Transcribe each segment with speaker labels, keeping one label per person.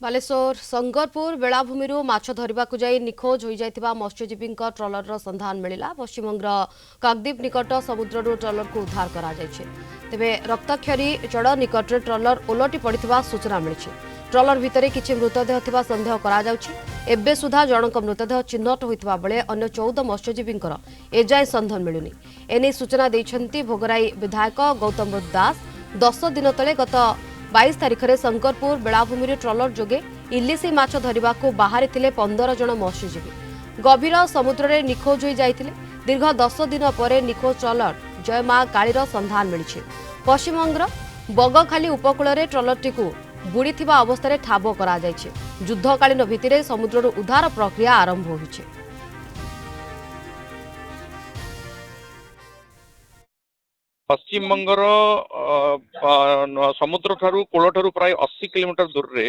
Speaker 1: बालेश्वर संगरपुर बेलाभूमि माछ धरने को जाई निखोज हो जाइथिबा मत्स्यजीवी ट्रलर संधान मिला। पश्चिमबंग काकद्वीप निकट समुद्र ट्रलर को उद्धार करा जायछि। तेबे रक्ताक्षरी जड़ निकट ट्रलर ओलटि पड़िथिबा सूचना मिली। ट्रलर भितर किछि मृतदेह थिबा संदेह करा जाउछि। एबे सुधा जनक मृतदेह चिन्हट होइथिबा बेले अन्य 14 मत्स्यजीवी एजाए संधान मिलुनी। एने सूचना दैछन्ति भोगराई विधायक गौतम दास। 10 दिन तले गत 22 तारिख में शंकरपुर बेलाभूमि ट्रलर जोगे इलिसी माछ धरने को बाहरी 15 जन मत्स्यजीवी गभीर समुद्र में निखोज हो जाते। दीर्घ 10 दिन पर निखोज ट्रलर जयमा कालीर संधान मिली। पश्चिमबंग बगखाली उपकूल में ट्रलरटी बुड़ी अवस्था ठाब करा युद्धकालीन भित्तिरे समुद्र उद्धार प्रक्रिया आरंभ होइछि।
Speaker 2: पश्चिम बंगर समुद्र ठारू कूल ठारू प्राय 80 किलोमीटर दूर रे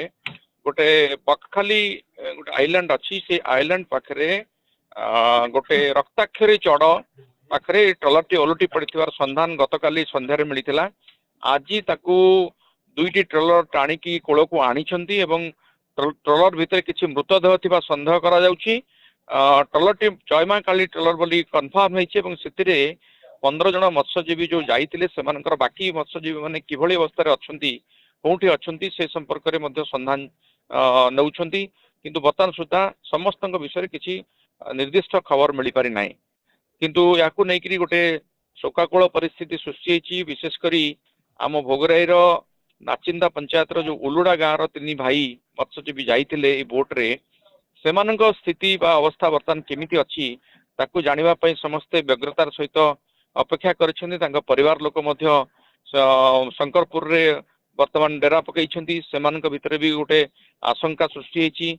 Speaker 2: गोटे बकखाली गोटे आइलैंड अच्छी से आइलैंड पाखरे गोटे रक्ताक्षरी चढ़ पाखरे ट्रलर टी ओलटी पड़िथिबार संधान गतकाली संध्यारे मिलिथिला। आज ताकू दुईटी ट्रलर टाणिकी कूल को आनिछंती एवं ट्रलर भितर किछि मृतदेह थिबा संदेह करा जाउछि। ट्रलर टी जयमा काली ट्रलर बोली कन्फर्म होइछि एवं सेतिरे 15 जन मत्स्यजीवी जो जाइतिले सेमानकर बाकी मत्स्यजीवी माने किभଳି अवस्था अच्छी कोठी अच्छी से संपर्क में मध्य संधान नौछंती। किंतु बर्तमान सुधा समस्त विषय किसी निर्दिष्ट खबर मिल पारि ना। किंतु याकू नहीं गोटे शोकाकूल परिस्थिति सृष्टि होती। विशेषकर आम भोगराई नाचिंदा पंचायत जो उलुड़ा गाँव तीन भाई मत्स्यजीवी जाइतिले बोट्रे सेमानक स्थिति बा अवस्था बर्तमान केमिति अच्छी ताकू जानिबा पई समस्ते व्यग्रतार सहित अपेक्षा कर परिवार लोक मध्य शंकरपुर रे वर्तमान डेरा पकईछंती। सेमानक भितर भी गोटे आशंका सृष्टि होती।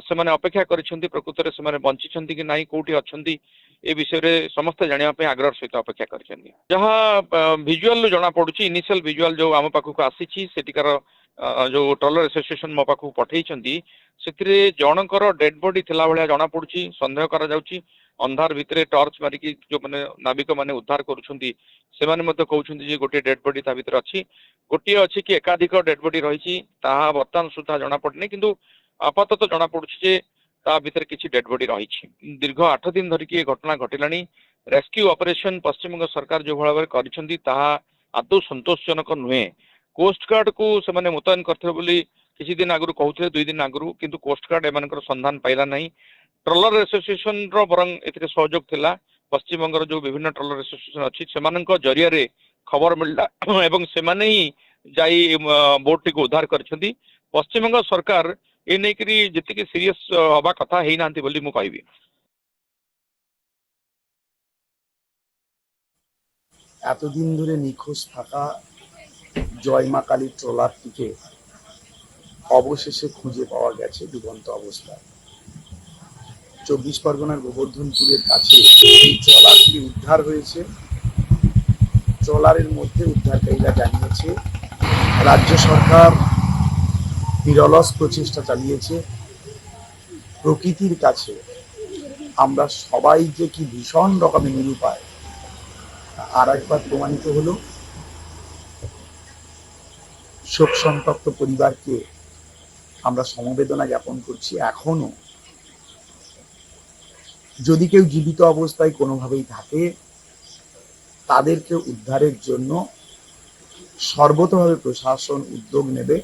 Speaker 2: सेमाने अपेक्षा करिसेंती प्रकृत रे सेमाने बंचिछंती कि नाही कोठी अछंती ए विषय रे समस्त जानिबा पई आग्रह सहित अपेक्षा करिसेंती। जहाँ विजुअल जना पड़ुची इनिशियल विजुअल जो आम पाखक आसीची सेटिकार जो ट्रलर एसोसिएशन मो पाखक पठेइछंती सेतिरे जनकर डेड बॉडी थिला भलिया जना पड़ुची संदेह करा जाउची। अंधार भितर टर्च मारिकी जो माने नाविक माने उद्धार करुछंती सेमाने मध्य कहउछंती जे गोटे डेड बॉडी ता भितर अछि। गोटे अछि कि एकाधिक डेड बॉडी रहिछि ताहा वर्तमान सुधा जना पड़ने किंतु आपातत जना पड़ुछि जे ता भितर किछि डेड बॉडी रहिछि। दीर्घ 8 दिन धरिकी घटना घटिलानी। रेस्क्यू ऑपरेशन पश्चिमबंग सरकार जो भाव करिछंती ताहा आदौ संतोषजनक नुहे। कोस्ट गार्ड को सेमाने मुतयन करथे बोली किछि दिन आगु कहउथे 2 दिन आगु किंतु कोस्ट गार्ड एमानकर संधान पाइला नहीं। ट्रलर एसोसिएशन रो बरंग एथिरे सहयोग थिला। पश्चिम बंगर जो विभिन्न ट्रलर एसोसिएशन अछि सेमानक जरिया रे खबर मिलला एवं सेमाने ही जाई बोट टी को उद्धार करछंती। पश्चिम बंग सरकार ए नै करी जति सीरियस हवा कथा हेई नांती बोली मु कहबी।
Speaker 3: एतदिन धरे निखोज थाका जयमा काली ट्रलारটিকে অবশেষে খুঁজে পাওয়া গেছে ডুবন্ত অবস্থায়। 24 পরগনার গোবর্ধনপুরের কাছে এই ট্রলারটি উদ্ধার হয়েছে। ট্রলারের মধ্যে উদ্ধারকারীরা জানিয়েছে রাজ্য সরকার নিরলস প্রচেষ্টা চালিয়েছে। প্রকৃতির কাছে আমরা সবাই যে কি ভীষণ রকমের নিরুপায় আর একবার প্রমাণিত হলো। শোক সন্তপ্ত পরিবারকে আমরা সমবেদনা জ্ঞাপন করছি। এখনো যদি কেউ জীবিত অবস্থায় কোনোভাবেই থাকে তাদেরকে উদ্ধারের জন্য সর্বতোভাবে প্রশাসন উদ্যোগ নেবে।